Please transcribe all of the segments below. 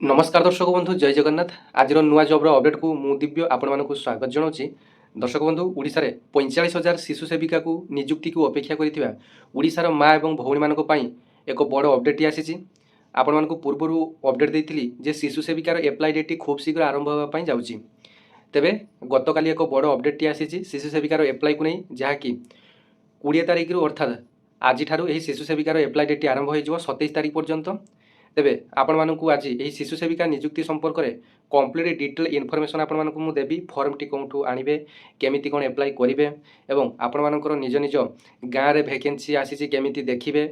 नमस्कार दर्शक बंधु जय जगन्नाथ आज नुआ जब्र अपडेट को मु दिव्य आपण मानक स्वागत जनाऊँगी। दर्शक बंधु ओडिशा रे 45,000 शिशु सेविका को नियुक्ति को अपेक्षा करिथिबा ओडिशार माँ एवं भौणी मानक पई एक बड़ अपडेट आसीछि। आपण मानक पूर्वरु अपडेट देइथिली जे शिशु सेविकार एप्लाई डेट खूब शीघ्र आरंभ होबा पई जाउछि। तेबे गतकाली एक बड़ अपडेट आसीछि शिशु सेविकार एप्लाई को नहीं, जहाँकि 20 तारिख रु अर्थात आज शिशु सेविकार एप्लाई डेट आरंभ हो 27 तारिख पर्यंत। तेबे आपण मानकु आज यही शिशु सेविका नियुक्ति संपर्क में कंप्लीट डिटेल इनफॉरमेशन आपण मानकु मु देबी। फॉर्म टी कोठू आनिबे, केमिति कोन अप्लाई करिवे एवं आपण मानकर निज निज गाँव रे वैकेंसी आसीछि केमिति देखिबे,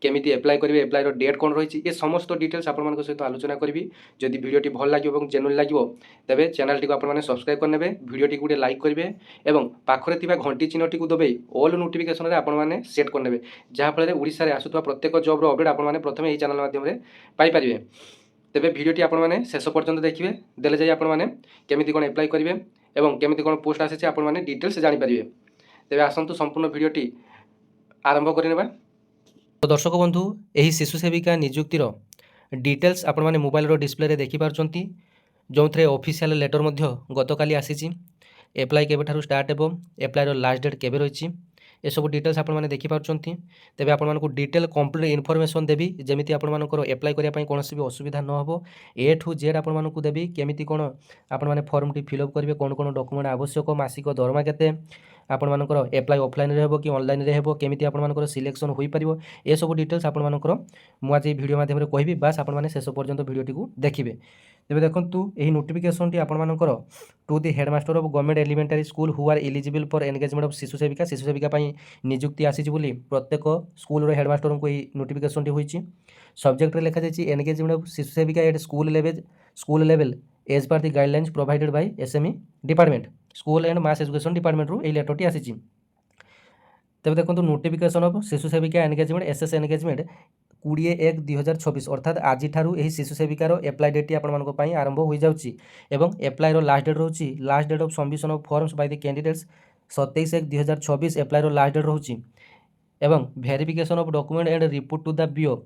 केमिति अप्लाई करेंगे, अप्लाई डेट कौन रही है, समस्त डिटेल्स आपण सहित आलोचना करी। जदि भिडियोटी भल लगे और जेन्युइन लगे तेरे चैनल टी आपने सब्सक्राइब करने, भिडियोटी गोटे लाइक करेंगे और पाखरे थिबा घंटी चिन्हटी को दबे ऑल नोटिफिकेशन रे आपण माने सेट करने, जहाँफल ओडिशा रे आसुवा प्रत्येक जॉब रो अपडेट आपण माने प्रथम यही चैनल माध्यम पाई पारिबे। तेबे भिडियोटी आपण माने शेष पर्यंत देखिए, देले जाई आपण माने केमिति कोन अप्लाई करेंगे और केमिति कोन पोस्ट आसी आपण माने डिटेल्स जानि पारिबे। तेबे आसंतु संपूर्ण भिडियोटी आरंभ करिनेबा। तो दर्शक बंधु यही शिशु सेविका नियुक्तिर डिटेल्स आपण माने मोबाइल डिस्प्ले देखिपार्चंती, जो थे ऑफिशियल लेटर मध्य गतकाली आसीची। एप्लाई केबेठारु स्टार्ट हेबो, एप्लाईर लास्ट डेट केबे रही, ये सब डिटेल्स आपण माने देखिपार्चंती। तेबे आपण मानकु डिटेल कंप्लीट इनफॉरमेशन देबी, जेमिति आपण मानकर एप्लाई करिया पई कोनोसी भी असुविधा न हो। ए ठू जेड आपण मानकु देबी, केमिति कोन आपण माने फॉर्म टी फिल अप करिवे, कोन कोन डॉक्यूमेंट आवश्यक, मासिक दरमा केते, आपण मानकर एप्लाई ऑफलाइन रे हेबो कि ऑनलाइन रे हेबो, केमिति आपण मानकर सिलेक्शन होई परिबो, ए सब डिटेल्स आपण मानकर मु आज वीडियो माध्यम रे कहबी। बस आपण माने शेष पर्यंत वीडियोटी को देखिबे। तेबे देखंतु एही नोटिफिकेशन टी आपण मानकर to the headmaster of government elementary school who are eligible for engagement of शिशु सेविका पई नियुक्ति आसीछि बोली प्रत्येक स्कूल रो हेडमास्टर को एही नोटिफिकेशन टी होईछि। सब्जेक्ट रे लिखा जायछि एंगेजमेंट ऑफ शिशु सेविका at school level as per the guidelines provided by SME department, school and mass education department रो एही लेटर टी आसीछि। तेबे देखंतु नोटिफिकेशन ऑफ शिशु सेविका एंगेजमेंट एसएस एंगेजमेंट 20/1/2026 अर्थात आज ठारू यही शिशु सेविकार एप्लाई डेट आपण आरंभ हो जाउछि एवं एप्लाईर लास्ट डेट रोची, last date of submission of forms by the candidates 27/1/2026 एप्लाईर लास्ट डेट रोची एवं verification of document and report to the BO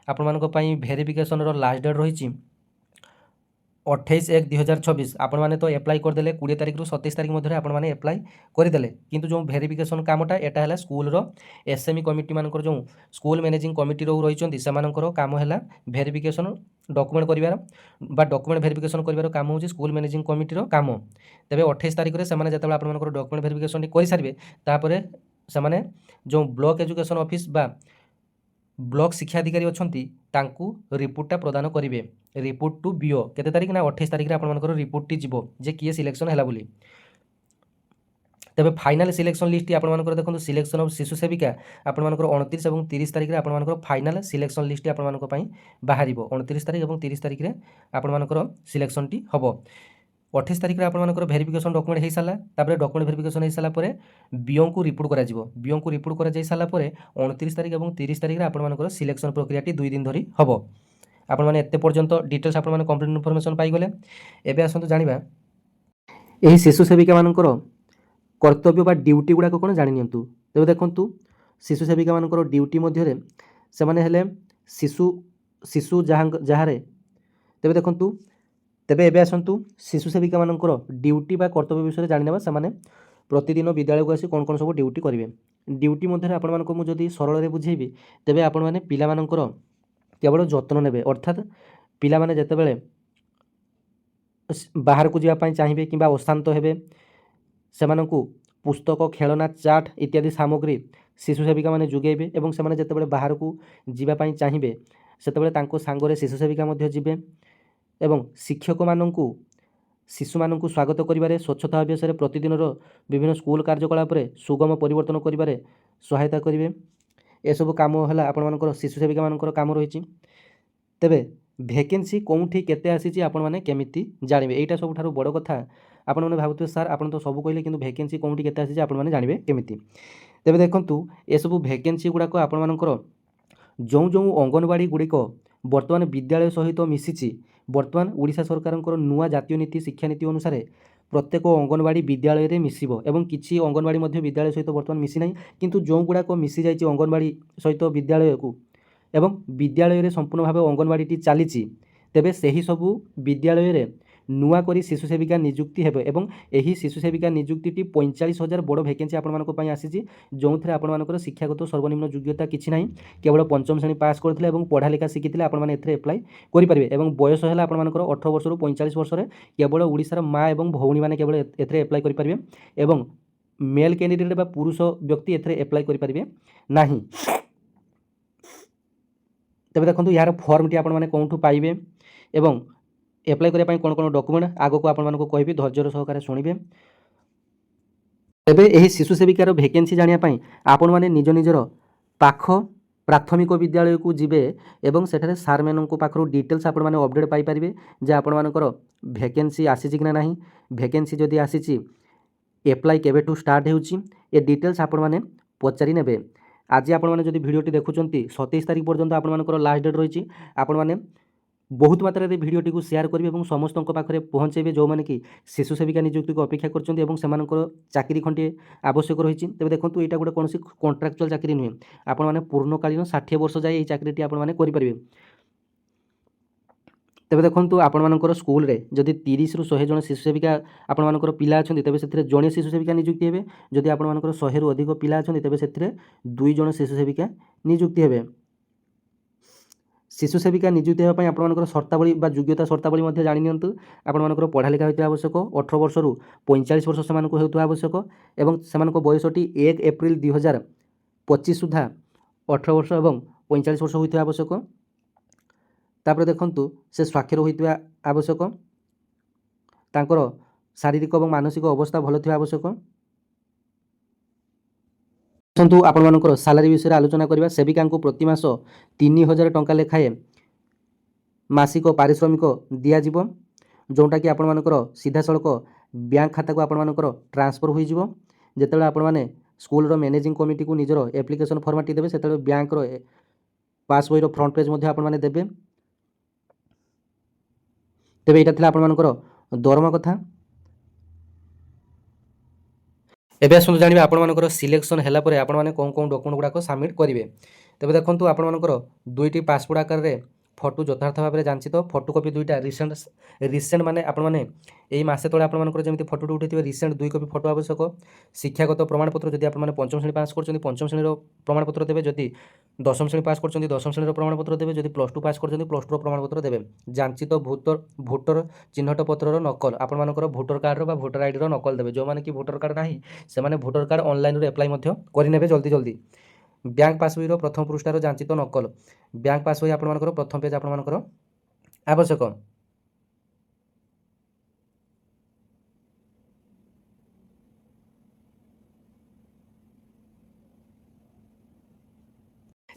आपण वेरिफिकेशन रो लास्ट डेट रही 28/1/2026। आपण माने तो एप्लाई करदेले 20 तारिख रु 27 तारिख मध्य आपण माने एप्लाई करदेले, किंतु जो वेरिफिकेशन कामटा एटा हला स्कूल रो एसएमई कमिटी मानकर जो स्कूल मैनेजिंग कमिटी रो रहिचंती सेमानकर काम हला वेरिफिकेशन डॉक्यूमेंट करिवार बा डॉक्यूमेंट वेरिफिकेशन करिवार काम होची स्कूल मैनेजिंग कमिटी रो काम। तबे 28 तारिख रे सेमाने जतबे आपण मानकर डॉक्यूमेंट वेरिफिकेशन करि सारिबे तापरे सेमाने जो ब्लॉक एजुकेशन ऑफिस बा ब्लॉक शिक्षा अधिकारी अच्छी तांकू रिपोर्टा प्रदान करेंगे। रिपोर्ट टू बीओ केते तारिख ना 28 तारिख आप रिपोर्ट टी जीवो जे किए सिलेक्शन है बोली। तेबे फाइनाल सिलेक्शन लिस्ट आप देखो सिलेक्शन ऑफ शिशु सेविका आप 29 और 30 तारिख में आप फाइनाल सिलेक्शन लिस्ट आप बाहर 29 तारिख और 30 तारिख में आप सिलेक्शन टी हम। 28 तारिख में आप वेरिफिकेशन डॉक्यूमेंट हो सारा, डॉक्यूमेंट वेरिफिकेशन हो सारा बीओ को रिपोर्ट कर बीओ को रिपोर्ट कर सारा 29 तारिख और 30 तारिख में आप सिलेक्शन प्रक्रिया 2 दिन धरी हम। आपण मैंने एत पर्यंत डिटेल्स आप कंप्लीट इनफॉरमेशन पाइगले। एबे आसंतु जानिबा एही शिशु सेविका मानकर कर्तव्य बा ड्यूटी गुड़ाक कौन जाणी नियंतु। तेबे देखंतु शिशु सेविका मानकर ड्यूटी मध्य से माने हेले शिशु शिशु जहाँ तेबे देखंतु तेबे एबे आसंतु शिशु सेविका मानकर ड्यूटी बा कर्तव्य विषय जानिनेबा। सेमाने प्रतिदिन विद्यालय को आसी कौन कौन सब ड्यूटी करेंगे। ड्यूटी मध्य आपण मानक मु जदि सरल रे बुझेबी तेबे आपण माने पिला मानकर केवल जत्न नेबे, अर्थात पिला माने जेतेबेले बाहर को जावाई चाहिए कि अशांत हेबे सेमानंकु पुस्तक खेलना चाट इत्यादि सामग्री शिशु सेविका माने जुगेबे एवं सेमाने जेतेबेले बाहर को जावाई चाहिए सेतेबेले तांको सांगरे शिशु सेविका मध्य जिबे एवं शिक्षक मानंकु शिशु मानंकु स्वागत करिबारे स्वच्छता अभ्यास प्रतिदिन विभिन्न स्कूल कार्यकलाप सुगम परिवर्तन करिबारे सहायता करिवे। एसबू कम है आपण मानकर शिशु सेविका मानकर काम रही। तेबे वैकेंसी कौटी केते आसी आपण माने केमिति जानिबे, एटा सबुठारु बड़ कथा। आपण माने भाबुथे सर आपण तो सब कहले किंतु वैकेंसी कौटी केते आसी आपण माने जानिबे केमिति। तेबे देखंतु एसबू वैकेंसी गुड़ाक आपण मानकर जो जो अंगनवाड़ी गुड़िक वर्तमान विद्यालय सहित मिशिछि, वर्तमान ओडिशा सरकार नुआ जातीय नीति शिक्षा नीति अनुसार प्रत्येक अंगनवाड़ी विद्यालय रे मिसिबो एवं किछि अंगनवाड़ी मध्य विद्यालय सहित वर्तमान मिसी नाही, किंतु जो गुड़ाक मिसी जाइछि अंगनवाड़ी सहित विद्यालय को एवं विद्यालय रे संपूर्ण भाव अंगनवाड़ी चली ତେବେ ସେହି ସବୁ ବିଦ୍ୟାଳୟରେ ନୂଆ କରି ଶିଶୁ ସେବିକା ନିଯୁକ୍ତି ହେବ ଏବଂ ଏହି ଶିଶୁ ସେବିକା ନିଯୁକ୍ତିଟି 45,000 ବଡ଼ ଭ୍ୟାକେନ୍ସି ଆପଣମାନଙ୍କ ପାଇଁ ଆସିଛି, ଯେଉଁଥିରେ ଆପଣମାନଙ୍କର ଶିକ୍ଷାଗତ ସର୍ବନିମ୍ନ ଯୋଗ୍ୟତା କିଛି ନାହିଁ, କେବଳ ପଞ୍ଚମ ଶ୍ରେଣୀ ପାସ୍ କରିଥିଲେ ଏବଂ ପଢ଼ା ଲେଖା ଶିଖିଥିଲେ ଆପଣମାନେ ଏଥିରେ ଆପ୍ଲାଏ କରିପାରିବେ ଏବଂ ବୟସ ହେଲା ଆପଣମାନଙ୍କର 18 ବର୍ଷରୁ 45 ବର୍ଷରେ କେବଳ ଓଡ଼ିଶାର ମା ଏବଂ ଭଉଣୀମାନେ କେବଳ ଏଥିରେ ଆପ୍ଲାଏ କରିପାରିବେ ଏବଂ মেল କ୍ୟାଣ୍ଡିଡେଟ୍ ବା ପୁରୁଷ ବ୍ୟକ୍ତି ଏଥିରେ ଆପ୍ଲାଏ କରିପାରିବେ ନାହିଁ। ତେବେ ଦେଖନ୍ତୁ ଏହାର ଫର୍ମଟି ଆପଣମାନେ କେଉଁଠୁ ପାଇବେ ଏବଂ ଆପ୍ଲାଏ କରିବା ପାଇଁ କ'ଣ କ'ଣ ଡକୁମେଣ୍ଟ ଆଗକୁ ଆପଣମାନଙ୍କୁ କହିବି, ଧୈର୍ଯ୍ୟର ସହକାରେ ଶୁଣିବେ। ତେବେ ଏହି ଶିଶୁ ସେବିକାର ଭ୍ୟାକେନ୍ସି ଜାଣିବା ପାଇଁ ଆପଣମାନେ ନିଜ ନିଜର ପାଖ ପ୍ରାଥମିକ ବିଦ୍ୟାଳୟକୁ ଯିବେ ଏବଂ ସେଠାରେ ସାର୍ମାନଙ୍କ ପାଖରୁ ଡିଟେଲ୍ସ ଆପଣମାନେ ଅପଡ଼େଟ୍ ପାଇପାରିବେ ଯେ ଆପଣମାନଙ୍କର ଭ୍ୟାକେନ୍ସି ଆସିଛି କି ନାହିଁ, ଭ୍ୟାକେନ୍ସି ଯଦି ଆସିଛି एप्लाई केवेठू स्टार्ट होउची ए डिटेल्स आपण माने पचारि नेबे। आज आपण माने जदि वीडियोटी देखुचंती 27 तारिख पर्यंत आपण मानकर लास्ट डेट रही, आपण माने बहुत मात्रा भिडियोटी को शेयर करेंगे और समस्त पाखे पहुँचेबे जो मैंने कि शिशु सेविका नियुक्ति को अपेक्षा कर चाकरी खंडे आवश्यक रही। तेज देखो यहाँ गोटे कौन कॉन्ट्राक्चुअल चाकरी नुहे, आपण मैंने पूर्णकालीन 60 वर्ष जाए चाकरी आपरे। तेज देखो आपर स्कूल रे जदि 30 ରୁ 100 जन शिशु सेविका आपर पिला अच्छा तेज से जड़े शिशु सेविका नियुक्ति हे। जदि आपर 100 ରୁ अधिक पिला अच्छा तेज से 2 जन शिशु सेविका नियुक्ति हे। शिशु सेविका नियुक्ति होगापी आपर सर्तावली योग्यता सर्तावली जाणी नियंतु। आपर पढ़ा लिखा होता आवश्यक, 18 वर्ष ରୁ 45 वर्ष से होता आवश्यक और से बयसटी 1 एप्रिल 2025 सुधा 18 वर्ष और 45 वर्ष होता आवश्यक। तापर देखंतु से स्वाक्षर होता आवश्यक, तांकर शारीरिक और मानसिक अवस्था भल थी आवश्यक। देखंतु आपनकर सैलरी विषय आलोचना करबा। सेविका को प्रति मास 3000 टंका लेखाए मासिक पारिश्रमिक दिया जीवो, जोटा कि आपनकर सीधा सड़क बैंक खाता को आपनकर ट्रांसफर होई जीवो। जेतेबेले आपण माने स्कूल रो मैनेजिंग कमिटी को निजर एप्लिकेशन फॉर्मेट देबे, सेतेबेले बैंक रो पास बही रो फ्रंट पेज मध्ये आपण माने देबे। तेबे एटा थिला आपनकर दरमा कथा। एबे आसନ୍ତୁ जानिबा आपनकर सिलेक्शन हैला परे आपण माने कोन कोन डॉक्यूमेंट गुडा को सबमिट करिवे। तेबे देखंतु आपनकर दुईटी पासपोर्ट आकार रे फोटो यथार्थ भाव में जांचित, फोटोकॉपी दुईटा रिसेंट माने आपण माने एई मासे तळे आपण मानकर जेमिति फोटो उठैथिबे रिसेंट 2 कॉपी फोटो आवश्यक। शिक्षागत प्रमाणपत्र जदि आपण माने पंचम श्रेणी पास करछन्ती पंचम श्रेणी रो प्रमाणपत्र देबे, जदि दशम श्रेणी पास करछन्ती दशम श्रेणी रो प्रमाणपत्र देबे, जदि प्लस 2 पास करछन्ती प्लस 2 रो प्रमाणपत्र देबे। जांचित भोटर चिन्हट पत्र रो नकल आपण मानकर भोटर कार्ड रो बा भोटर आईडी रो नकल देबे। जो माने कि भोटर कार्ड नाही से माने भोटर कार्ड ऑनलाइन रो अप्लाई मध्य करि नेबे जल्दी जल्दी। बैंक पासबुक प्रथम पृष्ठार जांचित नकल, बैंक पासबुक आपनकर प्रथम पेज आपनकर आवश्यक।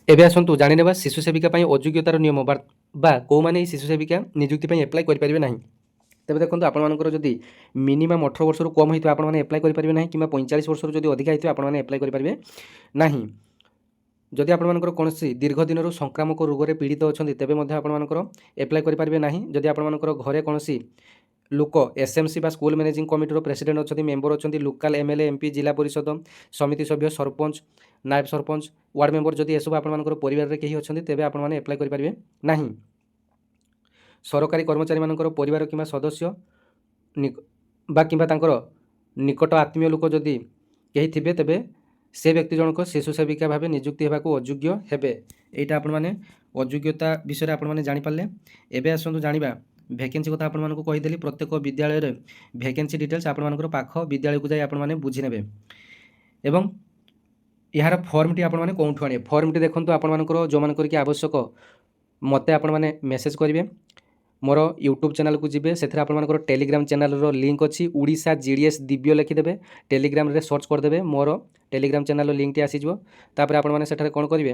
एबे आसंतु जानि नेबा शिशु सेविका पई अयोग्यतार नियम बा को माने शिशु सेविका नियुक्ति पई अप्लाई करि परिबे नाही। तेबे देखंतु आपण मानकर जदि मिनिमम 18 वर्ष ରୁ कम होइतो आपण माने अप्लाई करि परिबे नाही, किबा 45 वर्ष ରୁ जदि अधिक होइतो आपण माने अप्लाई करि परिबे नाही। जदि आपनकर कोनोसी दीर्घ दिन संक्रामक रोग रे पीड़ित अछंती तेबे मध्ये आपनकर अप्लाई करि परिबे नाही। जदि आपनकर घरे कोनोसी लोक एसएमसी बा स्कूल मैनेजिंग कमिटी रो प्रेसिडेंट अछंती, मेंबर अछंती, लोकल एमएलए एमपी जिला परिषद समिति सभ्य सरपंच नायब सरपंच वार्ड मेंबर जदि एसब आपनकर परिवार रे केही अछंती तेबे आपण माने अप्लाई करि परिबे नाही। सरकारी कर्मचारी मानकर परिवार किंबा सदस्य बा किंबा तांकर निकट आत्मीय लोक जदि केही थिबे तेबे से व्यक्ति जनक शिशु सेविका भाव नियुक्ति होगाकू अयोग्य हेबे। एटा आपण माने अयोग्यता विषय आपण माने जानि पारले। एबे आसंतु जानिबा भैकेंसी कथा आपण मानकु कहिदेली। प्रत्येक विद्यालय रे भैकेंसी डिटेल्स आपण मानकर पाख विद्यालय को जाय आपण माने बुझि नेबे एवं यार फॉर्मटी आपण माने कोउठु आने। फॉर्मटी देखंतु आपण मानकर जो मानकर कि आवश्यक मते आपण माने मेसेज करिवे। मोर यूट्यूब चैनल को जीवे, से आपर टेलीग्राम चैनल रो लिंक अच्छी उड़ीसा जीडीएस दिव्य लिखिदेवे, टेलीग्राम रे सर्च करदे मोर टेलीग्राम चैनल लिंक टी आसीजो। तापर आपण माने सेठारे कोन करिवे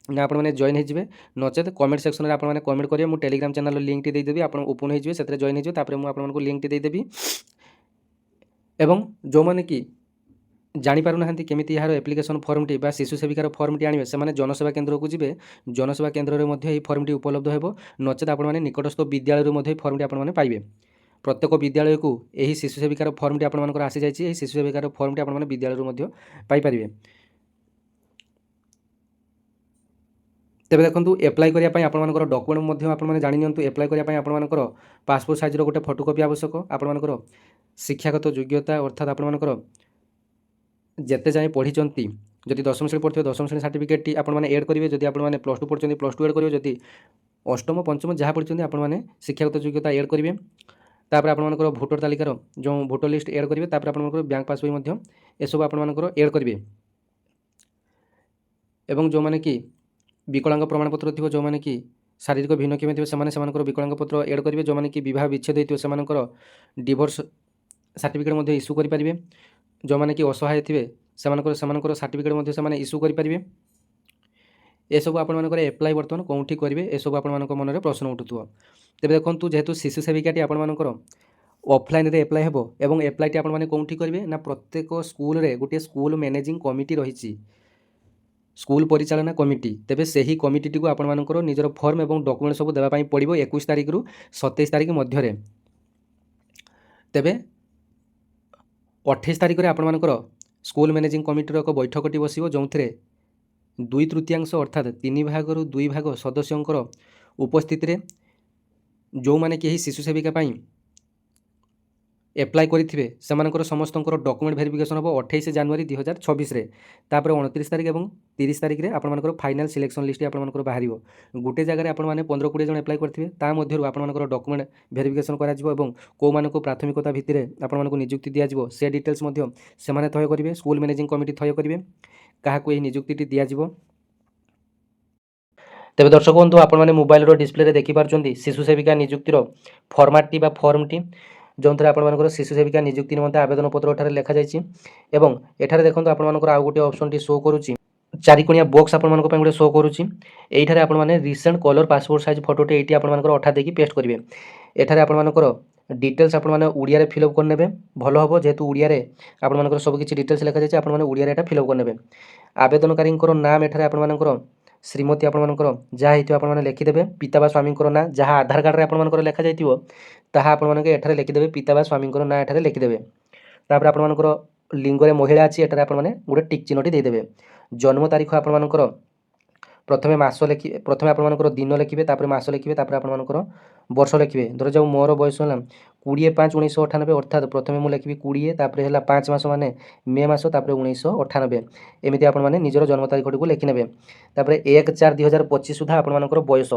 ना आपण माने जॉइन होइजिवे, नचेत कमेंट सेक्शन रे आपण माने कमेंट करिवे। मु टेलीग्राम चैनल लिंक टी दे देबी, आपण ओपन होइजिवे सेठारे जॉइन होइजिवे। तापर मु आपण मानको लिंक टी दे देबी एवं जो माने कि जानी पारु नाहंती केमिति यार एप्लिकेशन फॉर्मटी बा शिशु सेविकार फॉर्मटी आनिबे, से माने जनसेवा केंद्र को जीवे। जनसेवा केंद्र रे मध्ये एई फॉर्मटी उपलब्ध हेबो, नचेत आपण माने निकटस्थ विद्यालय रे मध्ये फॉर्मटी आपण माने पाइबे। प्रत्येक विद्यालय को एही शिशु सेविकार फॉर्मटी आपण मानकर आसी जायछि। एही शिशु सेविकार फॉर्मटी आपण माने विद्यालय रे मध्ये पाइ परिबे। ତେବେ ଦେଖନ୍ତୁ ଆପ୍ଲାଏ କରିବା ପାଇଁ ଆପଣମାନଙ୍କର ଡକୁମେଣ୍ଟ ମଧ୍ୟ ଆପଣମାନେ ଜାଣି ନିଅନ୍ତୁ। ଆପ୍ଲାଏ କରିବା ପାଇଁ ଆପଣମାନଙ୍କର ପାସପୋର୍ଟ ସାଇଜ୍ର ଗୋଟେ ଫଟୋକପି ଆବଶ୍ୟକ। ଆପଣମାନଙ୍କର ଶିକ୍ଷାଗତ ଯୋଗ୍ୟତା ଅର୍ଥାତ୍ ଆପଣମାନଙ୍କର ଯେତେ ଯାଏଁ ପଢ଼ିଛନ୍ତି, ଯଦି ଦଶମ ଶ୍ରେଣୀ ପଢ଼ିଥିବେ ଦଶମ ଶ୍ରେଣୀ ସାର୍ଟିଫିକେଟ୍ଟି ଆପଣମାନେ ଏଡ଼୍ କରିବେ। ଯଦି ଆପଣମାନେ ପ୍ଲସ୍ ଟୁ ପଢ଼ିଛନ୍ତି ପ୍ଲସ୍ ଟୁ ଏଡ଼୍ କରିବେ। ଯଦି ଅଷ୍ଟମ ପଞ୍ଚମ ଯାହା ପଢ଼ିଛନ୍ତି ଆପଣମାନେ ଶିକ୍ଷାଗତ ଯୋଗ୍ୟତା ଏଡ଼୍ କରିବେ। ତାପରେ ଆପଣମାନଙ୍କର ଭୋଟର ତାଲିକାର ଯେଉଁ ଭୋଟର ଲିଷ୍ଟ ଏଡ଼୍ କରିବେ। ତାପରେ ଆପଣମାନଙ୍କର ବ୍ୟାଙ୍କ ପାସବଇ ମଧ୍ୟ ଏସବୁ ଆପଣମାନଙ୍କର ଏଡ଼୍ କରିବେ। ଏବଂ ଯେଉଁମାନେ କି ବିକଳାଙ୍ଗ ପ୍ରମାଣପତ୍ର ଥିବ, ଯେଉଁମାନେ କି ଶାରୀରିକ ଭିନ୍ନକ୍ଷମ ଥିବେ ସେମାନେ ସେମାନଙ୍କର ବିକଳାଙ୍ଗ ପତ୍ର ଏଡ଼୍ କରିବେ। ଯେଉଁମାନେ କି ବିବାହ ବିଚ୍ଛେଦ ହୋଇଥିବ ସେମାନଙ୍କର ଡିଭୋର୍ସ ସାର୍ଟିଫିକେଟ୍ ମଧ୍ୟ ଇସ୍ୟୁ କରିପାରିବେ। ଯେଉଁମାନେ କି ଅସହାୟ ଥିବେ ସେମାନଙ୍କର ସାର୍ଟିଫିକେଟ୍ ମଧ୍ୟ ସେମାନେ ଇସ୍ୟୁ କରିପାରିବେ। ଏସବୁ ଆପଣମାନଙ୍କର ଆପ୍ଲାଏ ବର୍ତ୍ତମାନ କେଉଁଠି କରିବେ ଏସବୁ ଆପଣମାନଙ୍କ ମନରେ ପ୍ରଶ୍ନ ଉଠୁଥିବ। ତେବେ ଦେଖନ୍ତୁ ଯେହେତୁ ଶିଶୁ ସେବିକାଟି ଆପଣମାନଙ୍କର ଅଫଲାଇନ୍ରେ ଆପ୍ଲାଏ ହେବ ଏବଂ ଆପ୍ଲାଏଟି ଆପଣମାନେ କେଉଁଠି କରିବେ ନା ପ୍ରତ୍ୟେକ ସ୍କୁଲରେ ଗୋଟିଏ ସ୍କୁଲ ମ୍ୟାନେଜିଂ କମିଟି ରହିଛି, ସ୍କୁଲ ପରିଚାଳନା କମିଟି। ତେବେ ସେହି କମିଟିଟିକୁ ଆପଣମାନଙ୍କର ନିଜର ଫର୍ମ ଏବଂ ଡକୁମେଣ୍ଟ ସବୁ ଦେବା ପାଇଁ ପଡ଼ିବ 21 ତାରିଖରୁ 27 ତାରିଖ ମଧ୍ୟରେ। ତେବେ 28 ତାରିଖରେ ଆପଣମାନଙ୍କର ସ୍କୁଲ ମ୍ୟାନେଜିଂ କମିଟିର ଏକ ବୈଠକଟି ବସିବ, ଯେଉଁଥିରେ 2/3 ଅର୍ଥାତ୍ 3 ଭାଗରୁ 2 ଭାଗ ସଦସ୍ୟଙ୍କର ଉପସ୍ଥିତିରେ ଯେଉଁମାନେ କି ଏହି ଶିଶୁ ସେବିକା ପାଇଁ ଆପ୍ଲାଏ କରିଥିବେ ସେମାନଙ୍କର ସମସ୍ତଙ୍କର ଡକୁମେଣ୍ଟ ଭେରିଫିକେସନ୍ ହେବ 28 ଜାନୁଆରୀ 2026ରେ। ତାପରେ 29 ତାରିଖ ଏବଂ 30 ତାରିଖରେ ଆପଣମାନଙ୍କର ଫାଇନାଲ୍ ସିଲେକ୍ସନ୍ ଲିଷ୍ଟ ଆପଣମାନଙ୍କର ବାହାରିବ। ଗୋଟେ ଜାଗାରେ ଆପଣମାନେ 15-20 ଜଣ ଆପ୍ଲାଏ କରିଥିବେ, ତା ମଧ୍ୟରୁ ଆପଣମାନଙ୍କର ଡକୁମେଣ୍ଟ ଭେରିଫିକେସନ୍ କରାଯିବ ଏବଂ କେଉଁମାନଙ୍କୁ ପ୍ରାଥମିକତା ଭିତ୍ତିରେ ଆପଣମାନଙ୍କୁ ନିଯୁକ୍ତି ଦିଆଯିବ ସେ ଡିଟେଲ୍ସ ମଧ୍ୟ ସେମାନେ ତୟ କରିବେ, ସ୍କୁଲ ମ୍ୟାନେଜିଂ କମିଟି ତୟ କରିବେ କାହାକୁ ଏହି ନିଯୁକ୍ତିଟି ଦିଆଯିବ। ତେବେ ଦର୍ଶକ ବନ୍ଧୁ ଆପଣମାନେ ମୋବାଇଲର ଡିସ୍ପ୍ଲେରେ ଦେଖିପାରୁଛନ୍ତି ଶିଶୁ ସେବିକା ନିଯୁକ୍ତିର ଫର୍ମାଟଟି ବା ଫର୍ମଟି, ଯେଉଁଥିରେ ଆପଣମାନଙ୍କର ଶିଶୁ ସେବିକା ନିଯୁକ୍ତି ନିମନ୍ତେ ଆବେଦନପତ୍ର ଏଠାରେ ଲେଖାଯାଇଛି। ଏବଂ ଏଠାରେ ଦେଖନ୍ତୁ ଆପଣମାନଙ୍କର ଆଉ ଗୋଟିଏ ଅପସନ୍ଟି ଶୋ କରୁଛି, ଚାରିକୋଣିଆ ବକ୍ସ ଆପଣମାନଙ୍କ ପାଇଁ ଗୋଟେ ଶୋ କରୁଛି। এইଠାରେ ଆପଣମାନେ ରିସେଣ୍ଟ କଲର୍ ପାସପୋର୍ଟ ସାଇଜ୍ ଫଟୋଟି ଏଇଠି ଆପଣମାନଙ୍କର ଅଠା ଦେଇକି ପେଷ୍ଟ କରିବେ। ଏଠାରେ ଆପଣମାନଙ୍କର ଡିଟେଲ୍ସ ଆପଣମାନେ ଓଡ଼ିଆରେ ଫିଲ୍ଅପ୍ କରିନେବେ, ଭଲ ହେବ ଯେହେତୁ ଓଡ଼ିଆରେ ଆପଣମାନଙ୍କର ସବୁକିଛି ଡିଟେଲ୍ସ ଲେଖାଯାଇଛି। ଆପଣମାନେ ଓଡ଼ିଆରେ ଏଇଟା ଫିଲ୍ଅପ୍ କରିନେବେ। ଆବେଦନକାରୀଙ୍କର ନାମ ଏଠାରେ ଆପଣମାନଙ୍କର ଶ୍ରୀମତୀ ଆପଣମାନଙ୍କର ଯାହା ହେଇଥିବ ଆପଣମାନେ ଲେଖିଦେବେ। ପିତା ବା ସ୍ୱାମୀଙ୍କର ନାଁ ଯାହା ଆଧାର କାର୍ଡ଼ରେ ଆପଣମାନଙ୍କର ଲେଖାଯାଇଥିବ ତାହା ଆପଣମାନେ ଏଠାରେ ଲେଖିଦେବେ, ପିତା ବା ସ୍ୱାମୀଙ୍କର ନାଁ ଏଠାରେ ଲେଖିଦେବେ। ତାପରେ ଆପଣମାନଙ୍କର ଲିଙ୍ଗରେ ମହିଳା ଅଛି ଏଠାରେ ଆପଣମାନେ ଗୋଟେ ଟିକ୍ ଚିହ୍ନଟି ଦେଇଦେବେ। ଜନ୍ମ ତାରିଖ ଆପଣମାନଙ୍କର ପ୍ରଥମେ ମାସ ଲେଖିବେ, ପ୍ରଥମେ ଆପଣମାନଙ୍କର ଦିନ ଲେଖିବେ, ତାପରେ ମାସ ଲେଖିବେ, ତାପରେ ଆପଣମାନଙ୍କର ବର୍ଷ ଲେଖିବେ। ଧରାଯାଉ ମୋର ବୟସ ହେଲା 20/5/1998 ଅର୍ଥାତ୍ ପ୍ରଥମେ ମୁଁ ଲେଖିବି 20, ତାପରେ ହେଲା 5 ମାସ ମାନେ ମେ ମାସ, ତାପରେ 1998 ଏମିତି ଆପଣମାନେ ନିଜର ଜନ୍ମ ତାରିଖଟିକୁ ଲେଖିନେବେ। ତାପରେ 1/4/2025 ସୁଦ୍ଧା ଆପଣମାନଙ୍କର ବୟସ,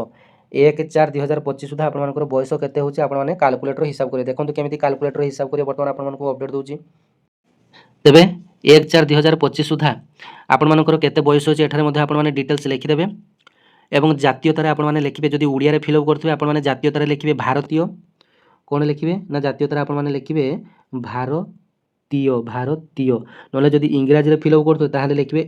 1/4/2025 ସୁଦ୍ଧା ଆପଣମାନଙ୍କର ବୟସ କେତେ ହେଉଛି ଆପଣମାନେ କାଲକୁଲେଟର ହିସାବ କରିବେ। ଦେଖନ୍ତୁ କେମିତି କାଲକୁଲେଟର ହିସାବ କରିବେ, ବର୍ତ୍ତମାନ ଆପଣମାନଙ୍କୁ ଅପଡେଟ୍ ଦେଉଛି। ତେବେ 1/4/2025 ସୁଦ୍ଧା ଆପଣମାନଙ୍କର କେତେ ବୟସ ଅଛି ଏଠାରେ ମଧ୍ୟ ଆପଣମାନେ ଡିଟେଲ୍ସ ଲେଖିଦେବେ। ଏବଂ ଜାତୀୟତାରେ ଆପଣମାନେ ଲେଖିବେ, ଯଦି ଓଡ଼ିଆରେ ଫିଲ୍ଅପ୍ କରୁଥିବେ ଆପଣମାନେ ଜାତୀୟତାରେ ଲେଖିବେ ଭାରତୀୟ। କ'ଣ ଲେଖିବେ ନା ଜାତୀୟତାରେ ଆପଣମାନେ ଲେଖିବେ ଭାରତୀୟ। ନହେଲେ ଯଦି ଇଂରାଜୀରେ ଫିଲ୍ଅପ୍ କରୁଥିବେ ତାହେଲେ ଲେଖିବେ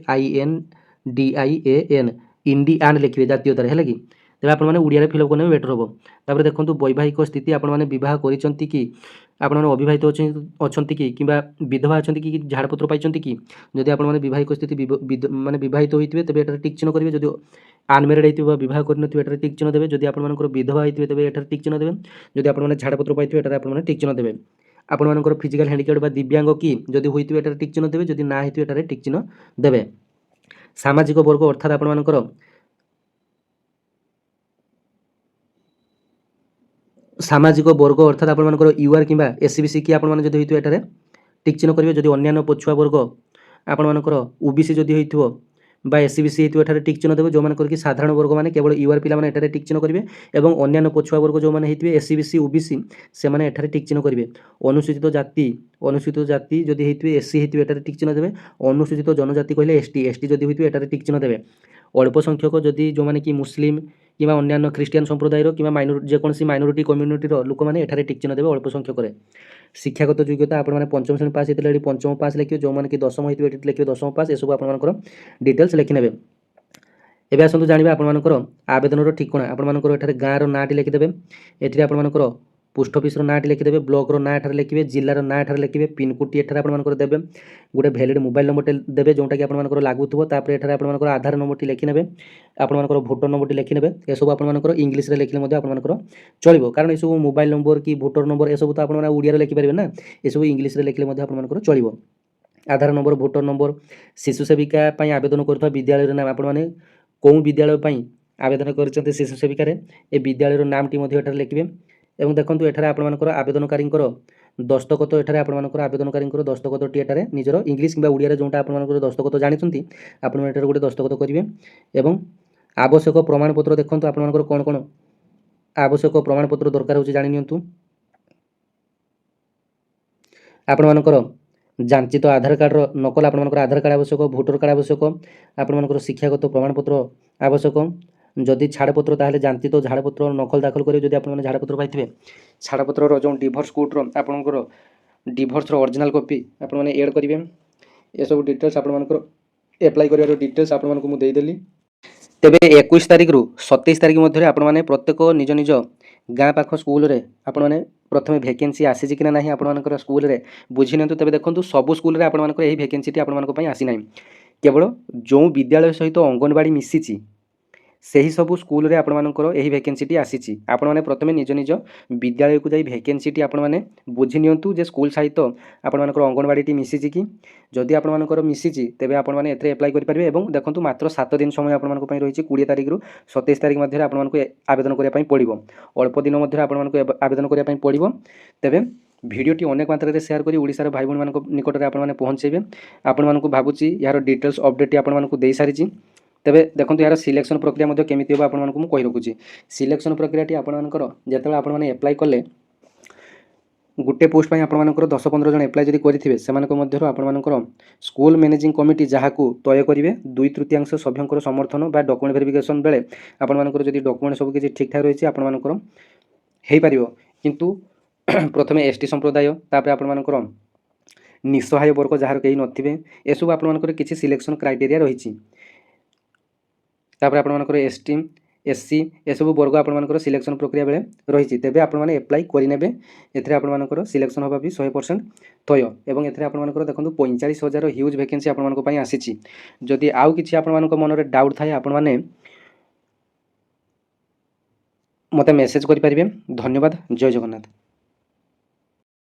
INDIAN, ଇଣ୍ଡିଆନ୍ ଲେଖିବେ ଜାତୀୟତାରେ, ହେଲା କି। ତେବେ ଆପଣମାନେ ଓଡ଼ିଆରେ ଫିଲ୍ଅପ୍ କରିନେବେ ବେଟର୍ ହେବ। ତାପରେ ଦେଖନ୍ତୁ ବୈବାହିକ ସ୍ଥିତି, ଆପଣମାନେ ବିବାହ କରିଛନ୍ତି କି, ଆପଣମାନେ ଅବିବାହିତ ଅଛନ୍ତି କି କିମ୍ବା ବିଧବା ଅଛନ୍ତି କି ଝାଡ଼ପତ୍ର ପାଇଛନ୍ତି କି। ଯଦି ଆପଣମାନେ ବିବାହିକ ସ୍ଥିତି ମାନେ ବିବାହିତ ହୋଇଥିବେ ତେବେ ଏଠାରେ ଟିକ୍ ଚିହ୍ନ କରିବେ। ଯଦି ଅନମ୍ୟାରେଡ୍ ହେଇଥିବେ ବା ବିବାହ କରିନଥିବେ ଏଠାରେ ଟିକ୍ ଚିହ୍ନ ଦେବେ। ଯଦି ଆପଣମାନଙ୍କର ବିଧବା ହେଇଥିବେ ତେବେ ଏଠାରେ ଟିକ୍ ଚିହ୍ନ ଦେବେ। ଯଦି ଆପଣମାନେ ଝାଡ଼ପତ୍ର ପାଇଥିବେ ଏଠାରେ ଆପଣମାନେ ଟିକ୍ ଚିହ୍ନ ଦେବେ। ଆପଣମାନଙ୍କର ଫିଜିକାଲ୍ ହ୍ୟାଣ୍ଡିକ୍ୟାପ୍ଡ ବା ଦିବ୍ୟାଙ୍ଗ କି ଯଦି ହୋଇଥିବେ ଏଠାରେ ଟିକ୍ ଚିହ୍ନ ଦେବେ, ଯଦି ନା ହେଇଥିବେ ଏଠାରେ ଟିକ୍ ଚିହ୍ନ ଦେବେ। ସାମାଜିକ ବର୍ଗ ଅର୍ଥାତ୍ ଆପଣମାନଙ୍କର ସାମାଜିକ ବର୍ଗ ଅର୍ଥାତ୍ ଆପଣମାନଙ୍କର UR କିମ୍ବା SCBC କି ଆପଣମାନେ ଯଦି ହୋଇଥିବେ ଏଠାରେ ଟିକ୍ ଚିହ୍ନ କରିବେ। ଯଦି ଅନ୍ୟାନ୍ୟ ପଛୁଆ ବର୍ଗ ଆପଣମାନଙ୍କର OBC ଯଦି ହୋଇଥିବ বা SCBC ହେଇଥିବ ଏଠାରେ ଟିକ୍ ଚିହ୍ନ ଦେବେ। ଯେଉଁମାନଙ୍କର କି ସାଧାରଣ ବର୍ଗମାନେ କେବଳ UR ପିଲାମାନେ ଏଠାରେ ଟିକ୍ ଚିହ୍ନ କରିବେ ଏବଂ ଅନ୍ୟାନ୍ୟ ପଛୁଆ ବର୍ଗ ଯେଉଁମାନେ ହେଇଥିବେ SCBC OBC ସେମାନେ ଏଠାରେ ଟିକ୍ ଚିହ୍ନ କରିବେ। ଅନୁସୂଚିତ ଜାତି ଯଦି ହେଇଥିବେ SC ହେଇଥିବେ ଏଠାରେ ଟିକ୍ ଚିହ୍ନ ଦେବେ। ଅନୁସୂଚିତ ଜନଜାତି କହିଲେ ST ଯଦି ହୋଇଥିବେ ଏଠାରେ ଟିକ୍ ଚିହ୍ନ ଦେବେ। ଅଳ୍ପ ସଂଖ୍ୟକ ଯଦି ଯେଉଁମାନେ କି ମୁସଲିମ କିମ୍ବା ଅନ୍ୟାନ୍ୟ ଖ୍ରୀଷ୍ଟିଆନ ସମ୍ପ୍ରଦାୟର କିମ୍ବା ଯେକୌଣସି ମାଇନୋରିଟି କମ୍ୟୁନିଟିର ଲୋକମାନେ ଏଠାରେ ଟିକ୍ ଚିହ୍ନ ଦେବେ ଅଳ୍ପ ସଂଖ୍ୟକରେ। ଶିକ୍ଷାଗତ ଯୋଗ୍ୟତା ଆପଣମାନେ ପଞ୍ଚମ ଶ୍ରେଣୀ ପାସ୍ ହେଇଥିଲେ ଏଠି ପଞ୍ଚମ ପାସ୍ ଲେଖିବେ, ଯେଉଁମାନେ କି ଦଶମ ହେଇଥିବେ ଏଠି ଲେଖିବେ ଦଶମ ପାସ୍। ଏସବୁ ଆପଣମାନଙ୍କର ଡିଟେଲ୍ସ ଲେଖିନେବେ। ଏବେ ଆସନ୍ତୁ ଜାଣିବା ଆପଣମାନଙ୍କର ଆବେଦନର ଠିକଣା। ଆପଣମାନଙ୍କର ଏଠାରେ ଗାଁର ନାଁଟି ଲେଖିଦେବେ, ଏଥିରେ ଆପଣମାନଙ୍କର ପୋଷ୍ଟ ଅଫିସର ନାଁଟି ଲେଖିଦେବେ, ବ୍ଲକର ନାଁ ଏଠାରେ ଲେଖିବେ, ଜିଲ୍ଲାର ନାଁ ଏଠାରେ ଲେଖିବେ, ପିନ୍କୋଡ଼ଟି ଏଠାରେ ଆପଣମାନଙ୍କର ଦେବେ, ଗୋଟେ ଭ୍ୟାଲିଡ୍ ମୋବାଇଲ୍ ନମ୍ବରଟେ ଦେବେ ଯେଉଁଟାକି ଆପଣମାନଙ୍କର ଲାଗୁଥିବ। ତାପରେ ଏଠାରେ ଆପଣମାନଙ୍କର ଆଧାର ନମ୍ବରଟି ଲେଖିନେବେ, ଆପଣମାନଙ୍କର ଭୋଟର ନମ୍ବରଟି ଲେଖିନେବେ। ଏସବୁ ଆପଣମାନଙ୍କର ଇଂଲିଶରେ ଲେଖିଲେ ମଧ୍ୟ ଆପଣମାନଙ୍କର ଚଳିବ, କାରଣ ଏସବୁ ମୋବାଇଲ୍ ନମ୍ବର କି ଭୋଟର ନମ୍ବର ଏସବୁ ତ ଆପଣମାନେ ଓଡ଼ିଆରେ ଲେଖିପାରିବେ ନା, ଏସବୁ ଇଂଲିଶରେ ଲେଖିଲେ ମଧ୍ୟ ଆପଣମାନଙ୍କର ଚଳିବ। ଆଧାର ନମ୍ବର, ଭୋଟର ନମ୍ବର, ଶିଶୁ ସେବିକା ପାଇଁ ଆବେଦନ କରୁଥିବା ବିଦ୍ୟାଳୟର ନାମ, ଆପଣମାନେ କେଉଁ ବିଦ୍ୟାଳୟ ପାଇଁ आवेदन करछन्ते शिशु सेविकारे ए विद्यालयर नामटी मध्य एठारे लिखिबे एवं देखंतु एठारे आपनमानकर आवेदनकारींकर दस्तखत एठारे आपनमानकर आवेदनकारींकर दस्तखतटी एठारे निजर इंग्लिश किंबा ओडिया रे जोंटा आपनमानकर दस्तखत जानिछन्ती आपण एठारे गोटे दस्तखत करिवे एवं आवश्यक प्रमाणपत्र देखंतु आपनमानकर कोन कोन आवश्यक प्रमाणपत्र दरकार होची जानि नियंतु आपनमानकर जांचित आधार कार्ड नकल आपनमानकर आधार कार्ड आवश्यक भोटर कार्ड आवश्यक आपनमानकर शिक्षागत प्रमाणपत्र आवश्यक जदि छाड़पत्र ताहले जांचित छाड़पत्र नकल दाखल करिवे जदि आपन छाड़पत्र पाइथिबे छाड़पत्र जो डिवोर्स कोर्ट रो आपनकर डिवोर्स रो ओरिजिनल कॉपी आपन माने ऐड करिवे ए सब डिटेल्स आपन मानकर अप्लाई करिवार डिटेल्स आपन मानक मु देई देली तेबे 21 तारिख रु 27 तारिख मध्य आपण माने प्रत्येक निज निज गाँ पाख स्कूल रे आपण माने प्रथमे वैकेंसी आसी कि ना आपण मानकर स्कूल रे बुझी नियंतु तेबे देखंतु सब स्कूल रे आपण मानकर एही वैकेंसी आपण मानक पई आसी नाही केवल जो विद्यालय सहित अंगनवाड़ी मिसिची ସେହି ସବୁ ସ୍କୁଲରେ ଆପଣମାନଙ୍କର ଏହି ଭ୍ୟାକେନ୍ସିଟି ଆସିଛି ଆପଣମାନେ ପ୍ରଥମେ ନିଜ ନିଜ ବିଦ୍ୟାଳୟକୁ ଯାଇ ଭ୍ୟାକେନ୍ସିଟି ଆପଣମାନେ ବୁଝି ନିଅନ୍ତୁ ଯେ ସ୍କୁଲ ସହିତ ଆପଣମାନଙ୍କର ଅଙ୍ଗନବାଡ଼ିଟି ମିଶିଛି କି ଯଦି ଆପଣମାନଙ୍କର ମିଶିଛି ତେବେ ଆପଣମାନେ ଏଥିରେ ଆପ୍ଲାଏ କରିପାରିବେ ଏବଂ ଦେଖନ୍ତୁ ମାତ୍ର 7 ଦିନ ସମୟ ଆପଣମାନଙ୍କ ପାଇଁ ରହିଛି 20 ତାରିଖରୁ 27 ତାରିଖ ମଧ୍ୟରେ ଆପଣମାନଙ୍କୁ ଆବେଦନ କରିବା ପାଇଁ ପଡ଼ିବ ଅଳ୍ପ ଦିନ ମଧ୍ୟରେ ଆପଣମାନଙ୍କୁ ଆବେଦନ କରିବା ପାଇଁ ପଡ଼ିବ ତେବେ ভিডিওটি অনেক মাত্রায় সেয়ার করি ওড়িশার ভাই ভଉଣୀ ମାନଙ୍କ নিকটরে ଆପଣମାନେ ପହଞ୍ଚାଇବେ ଆପଣମାନଙ୍କୁ ଭାବୁଛି ଏହାର ଡିଟେଲ୍ସ ଅପଡେଟ୍ ଆପଣମାନଙ୍କୁ ଦେଇ ସାରିଛି तेबे देखंतु यार सिलेक्शन प्रक्रिया मध्ये केमिति होबा आपन मानकु मु कहि रखुची सिलेक्शन प्रक्रियाटी आपन मानकर जेतबे आपन माने अप्लाई करले गुटे पोस्ट पई आपन मानकर 10-15 जन अप्लाई जदि करिथिबे सेमानक मध्यरो आपन मानकर स्कूल मैनेजिंग कमिटी जहाकू तय करिवे 2/3 सभ्यंकर समर्थन बा डॉक्यूमेंट वेरिफिकेशन बेले आपन मानकर जदि डॉक्यूमेंट सब किछि ठीक ठाक रहिछि आपन मानकर हेइ परिबो किंतु प्रथमे एसटी संप्रदाय तापर आपन मानकर निसहाय वर्ग जहार केही नथिबे एसु आपन मानकर किछि सिलेक्शन क्राइटेरिया रहिछि तापर आपण मानकर एसटी एससी ए सब वर्ग आपण मानकर सिलेक्शन प्रक्रिया बेले रहिछि तेबे आपण माने अप्लाई करि नेबे एथरे आपण मानकर सिलेक्शन होबा भी 100% तय एवं एथरे आपण मानकर देखंतु 45,000 ह्यूज वैकेंसी आपण मानक पई आसीछि जदि आउ किछि आपण मानक मनरे डाउट थाए आपण माने मते मेसेज करि परिबे धन्यवाद जय जगन्नाथ।